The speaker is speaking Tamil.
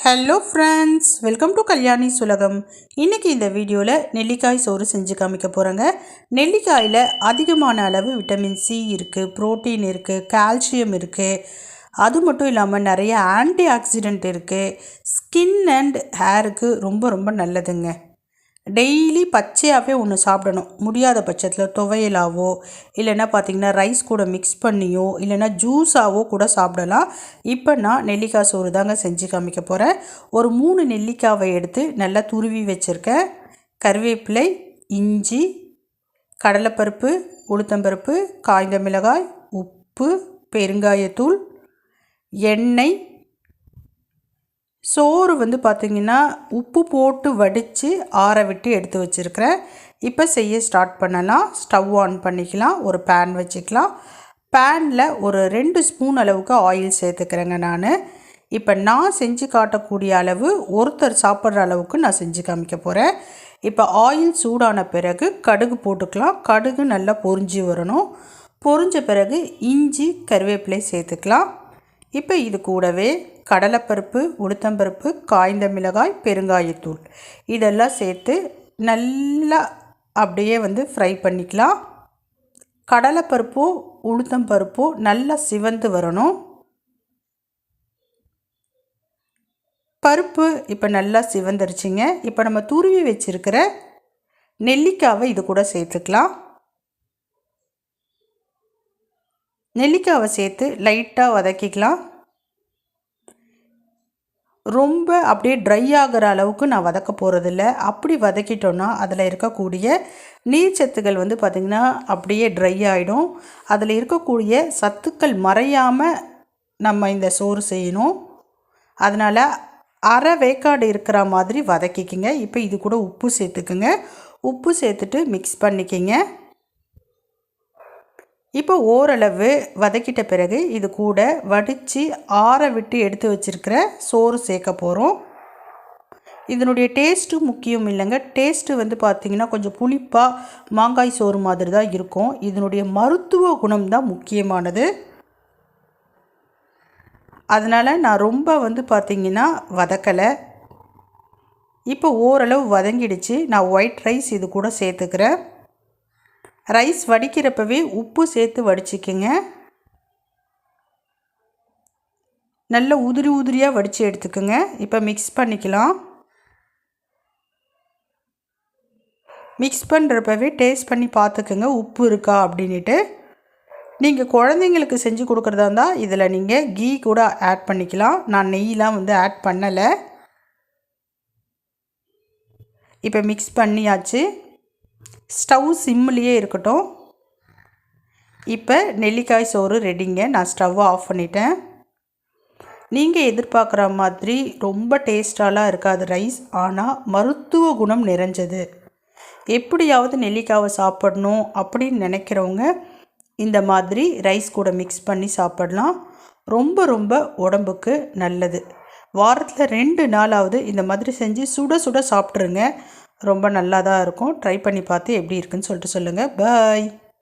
Hello friends, welcome to Kalyani சுலகம். இன்றைக்கி இந்த வீடியோவில் நெல்லிக்காய் சோறு செஞ்சு காமிக்க போகிறேங்க. நெல்லிக்காயில் அதிகமான அளவு விட்டமின் சி இருக்குது, புரோட்டீன் இருக்குது, கால்சியம் இருக்குது. அது மட்டும் இல்லாமல் நிறைய ஆன்டி ஆக்சிடென்ட் இருக்குது. ஸ்கின் அண்ட் ஹேருக்கு ரொம்ப ரொம்ப நல்லதுங்க. டெய்லி பச்சையாகவே ஒன்று சாப்பிடணும். முடியாத பட்சத்தில் துவையலாவோ இல்லைன்னா பார்த்திங்கன்னா ரைஸ் கூட மிக்ஸ் பண்ணியோ இல்லைன்னா ஜூஸாவோ கூட சாப்பிடலாம். இப்போ நான் நெல்லிக்காய் சோறு தாங்க செஞ்சு காமிக்க போகிறேன். ஒரு 3 நெல்லிக்காவை எடுத்து நல்லா துருவி வச்சுருக்கேன். கருவேப்பிலை, இஞ்சி, கடலைப்பருப்பு, உளுத்தம்பருப்பு, காய்ந்த மிளகாய், உப்பு, பெருங்காயத்தூள், எண்ணெய். சோறு பார்த்திங்கன்னா உப்பு போட்டு வடித்து ஆற விட்டு எடுத்து வச்சுருக்கிறேன். இப்போ செய்ய ஸ்டார்ட் பண்ணலாம். ஸ்டவ் ஆன் பண்ணிக்கலாம். ஒரு பேன் வச்சுக்கலாம். பேனில் ஒரு 2 ஸ்பூன் அளவுக்கு ஆயில் சேர்த்துக்கிறேங்க. இப்போ நான் செஞ்சு காட்டக்கூடிய அளவு ஒருத்தர் சாப்பிட்ற அளவுக்கு நான் செஞ்சு காமிக்க போகிறேன். இப்போ ஆயில் சூடான பிறகு கடுகு போட்டுக்கலாம். கடுகு நல்லா பொரிஞ்சு வரணும். பொரிஞ்ச பிறகு இஞ்சி, கருவேப்பிலை சேர்த்துக்கலாம். இப்போ இது கூடவே கடலைப்பருப்பு, உளுத்தம்பருப்பு, காய்ந்த மிளகாய், பெருங்காயத்தூள் இதெல்லாம் சேர்த்து நல்லா அப்படியே ஃப்ரை பண்ணிக்கலாம். கடலைப்பருப்போ உளுத்தம்பருப்போ நல்லா சிவந்து வரணும். பருப்பு இப்போ நல்லா சிவந்துருச்சுங்க. இப்போ நம்ம துருவி வச்சுருக்கிற நெல்லிக்காவை இது கூட சேர்த்துக்கலாம். நெல்லிக்காவை சேர்த்து லைட்டாக வதக்கிக்கலாம். ரொம்ப அப்படியே ட்ரை ஆகிற அளவுக்கு நான் வதக்க போகிறதில்ல. அப்படி வதக்கிட்டோன்னா அதில் இருக்கக்கூடிய நீர்ச்சத்துக்கள் பார்த்திங்கன்னா அப்படியே ட்ரை ஆகிடும். அதில் இருக்கக்கூடிய சத்துக்கள் மறையாமல் நம்ம இந்த சோறு செய்யணும். அதனால் அரை வேக்காடு இருக்கிற மாதிரி வதக்கிக்கிங்க. இப்போ இது கூட உப்பு சேர்த்துக்குங்க. உப்பு சேர்த்துட்டு மிக்ஸ் பண்ணிக்கிங்க. இப்போ ஓரளவு வதக்கிட்ட பிறகு இது கூட வடித்து ஆற விட்டு எடுத்து வச்சுருக்கிற சோறு சேர்க்க போகிறோம். இதனுடைய டேஸ்ட்டு முக்கியம் இல்லைங்க. டேஸ்ட்டு பார்த்திங்கன்னா கொஞ்சம் புளிப்பாக மாங்காய் சோறு மாதிரி தான் இருக்கும். இதனுடைய மருத்துவ குணம் தான் முக்கியமானது. அதனால் நான் ரொம்ப பார்த்திங்கன்னா வதக்கலை. இப்போ ஓரளவு வதங்கிடுச்சு. நான் ஒயிட் ரைஸ் இது கூட சேர்த்துக்கிறேன். ரைஸ் வடிக்கிறப்பவே உப்பு சேர்த்து வடிச்சிக்கங்க. நல்ல உதிரி உதிரியாக வடித்து எடுத்துக்கோங்க. இப்போ மிக்ஸ் பண்ணிக்கலாம். மிக்ஸ் பண்ணுறப்பவே டேஸ்ட் பண்ணி பார்த்துக்குங்க உப்பு இருக்கா அப்படின்ட்டு. நீங்கள் குழந்தைங்களுக்கு செஞ்சு கொடுக்குறதா இருந்தால் இதில் நீங்கள் கீ கூட ஆட் பண்ணிக்கலாம். நான் நெய்லாம் ஆட் பண்ணலை. இப்போ மிக்ஸ் பண்ணியாச்சு. ஸ்டவ் சிம்லேயே இருக்கட்டும். இப்போ நெல்லிக்காய் சோறு ரெடிங்க. நான் ஸ்டவ்வை ஆஃப் பண்ணிட்டேன். நீங்கள் எதிர்பார்க்குற மாதிரி ரொம்ப டேஸ்டாலாம் இருக்காது ரைஸ். ஆனால் மருத்துவ குணம் நிறைஞ்சது. எப்படியாவது நெல்லிக்காவை சாப்பிடணும் அப்படின்னு நினைக்கிறவங்க இந்த மாதிரி ரைஸ் கூட மிக்ஸ் பண்ணி சாப்பிடலாம். ரொம்ப ரொம்ப உடம்புக்கு நல்லது. வாரத்தில் 2 நாளாவது இந்த மாதிரி செஞ்சு சுட சுட சாப்பிட்ருங்க. ரொம்ப நல்லா தான் இருக்கும். ட்ரை பண்ணி பார்த்து எப்படி இருக்குன்னு சொல்லிட்டு சொல்லுங்கள். பாய்.